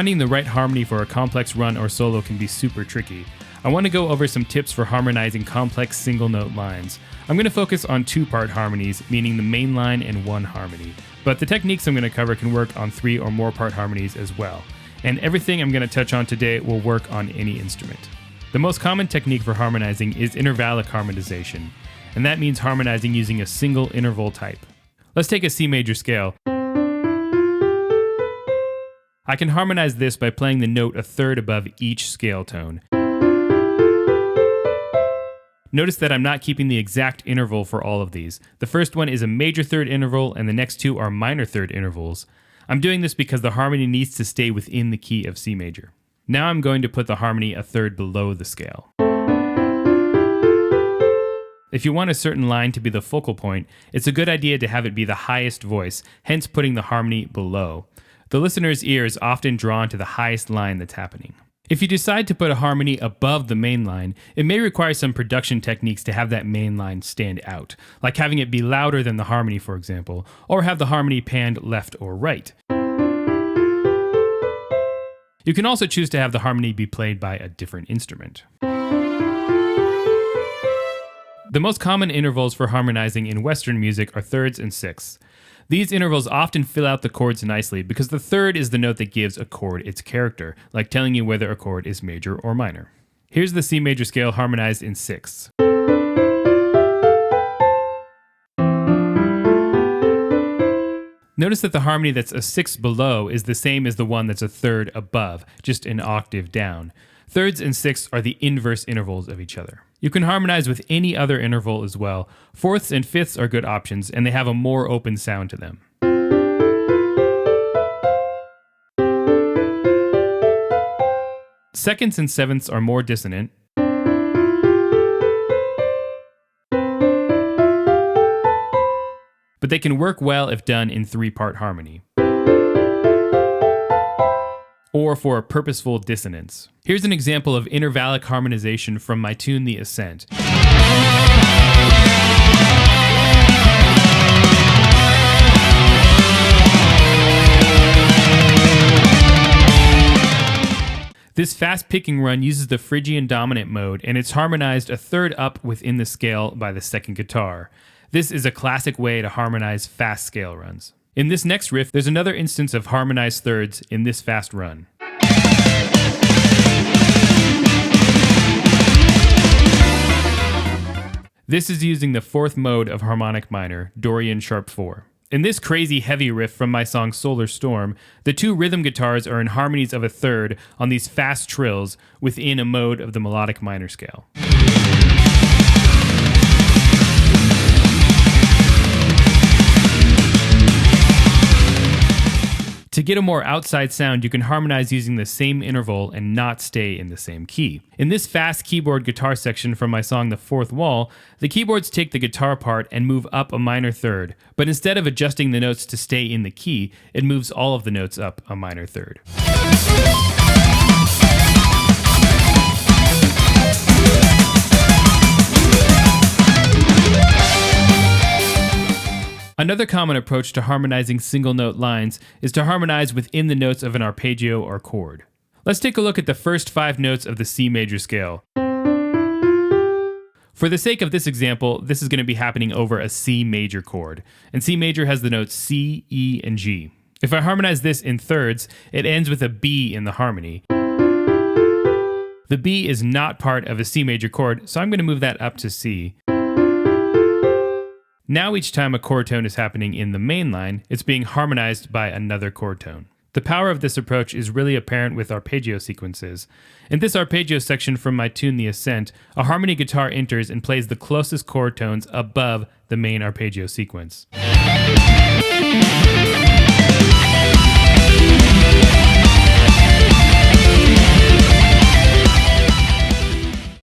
Finding the right harmony for a complex run or solo can be super tricky. I want to go over some tips for harmonizing complex single note lines. I'm going to focus on 2-part harmonies, meaning the main line and one harmony. But the techniques I'm going to cover can work on 3 or more part harmonies as well. And everything I'm going to touch on today will work on any instrument. The most common technique for harmonizing is intervallic harmonization, and that means harmonizing using a single interval type. Let's take a C major scale. I can harmonize this by playing the note a third above each scale tone. Notice that I'm not keeping the exact interval for all of these. The first one is a major third interval, and the next 2 are minor third intervals. I'm doing this because the harmony needs to stay within the key of C major. Now I'm going to put the harmony a third below the scale. If you want a certain line to be the focal point, it's a good idea to have it be the highest voice, hence putting the harmony below. The listener's ear is often drawn to the highest line that's happening. If you decide to put a harmony above the main line, it may require some production techniques to have that main line stand out, like having it be louder than the harmony, for example, or have the harmony panned left or right. You can also choose to have the harmony be played by a different instrument. The most common intervals for harmonizing in Western music are thirds and sixths. These intervals often fill out the chords nicely because the third is the note that gives a chord its character, like telling you whether a chord is major or minor. Here's the C major scale harmonized in sixths. Notice that the harmony that's a sixth below is the same as the one that's a third above, just an octave down. Thirds and sixths are the inverse intervals of each other. You can harmonize with any other interval as well. Fourths and fifths are good options, and they have a more open sound to them. Seconds and sevenths are more dissonant. But they can work well if done in 3-part harmony, or for a purposeful dissonance. Here's an example of intervallic harmonization from my tune The Ascent. This fast picking run uses the Phrygian dominant mode, and it's harmonized a third up within the scale by the second guitar. This is a classic way to harmonize fast scale runs. In this next riff, there's another instance of harmonized thirds in this fast run. This is using the 4th mode of harmonic minor, Dorian sharp 4. In this crazy heavy riff from my song Solar Storm, the 2 rhythm guitars are in harmonies of a third on these fast trills within a mode of the melodic minor scale. To get a more outside sound, you can harmonize using the same interval and not stay in the same key. In this fast keyboard guitar section from my song The Fourth Wall, the keyboards take the guitar part and move up a minor third, but instead of adjusting the notes to stay in the key, it moves all of the notes up a minor third. Another common approach to harmonizing single note lines is to harmonize within the notes of an arpeggio or chord. Let's take a look at the first 5 notes of the C major scale. For the sake of this example, this is going to be happening over a C major chord, and C major has the notes C, E, and G. If I harmonize this in thirds, it ends with a B in the harmony. The B is not part of a C major chord, so I'm going to move that up to C. Now each time a chord tone is happening in the main line, it's being harmonized by another chord tone. The power of this approach is really apparent with arpeggio sequences. In this arpeggio section from my tune The Ascent, a harmony guitar enters and plays the closest chord tones above the main arpeggio sequence.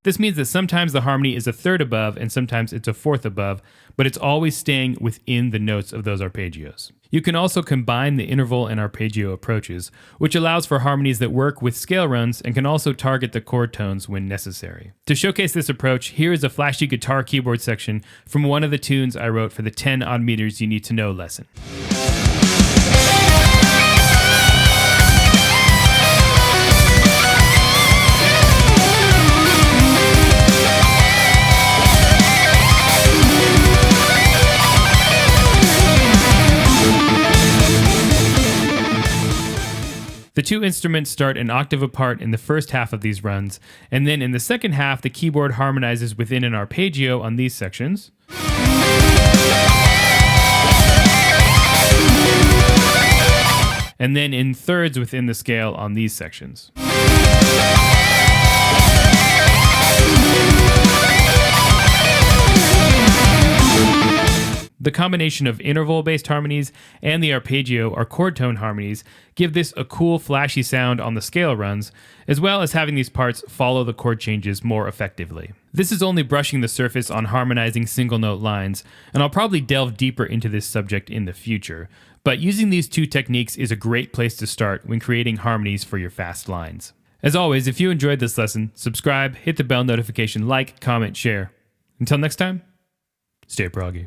This means that sometimes the harmony is a third above and sometimes it's a fourth above, but it's always staying within the notes of those arpeggios. You can also combine the interval and arpeggio approaches, which allows for harmonies that work with scale runs and can also target the chord tones when necessary. To showcase this approach, here is a flashy guitar keyboard section from one of the tunes I wrote for the 10 odd meters you need to know lesson. The two instruments start an octave apart in the first half of these runs, and then in the second half, the keyboard harmonizes within an arpeggio on these sections. And then in thirds within the scale on these sections. The combination of interval-based harmonies and the arpeggio or chord tone harmonies give this a cool, flashy sound on the scale runs, as well as having these parts follow the chord changes more effectively. This is only brushing the surface on harmonizing single-note lines, and I'll probably delve deeper into this subject in the future, but using these two techniques is a great place to start when creating harmonies for your fast lines. As always, if you enjoyed this lesson, subscribe, hit the bell notification, like, comment, share. Until next time, stay proggy.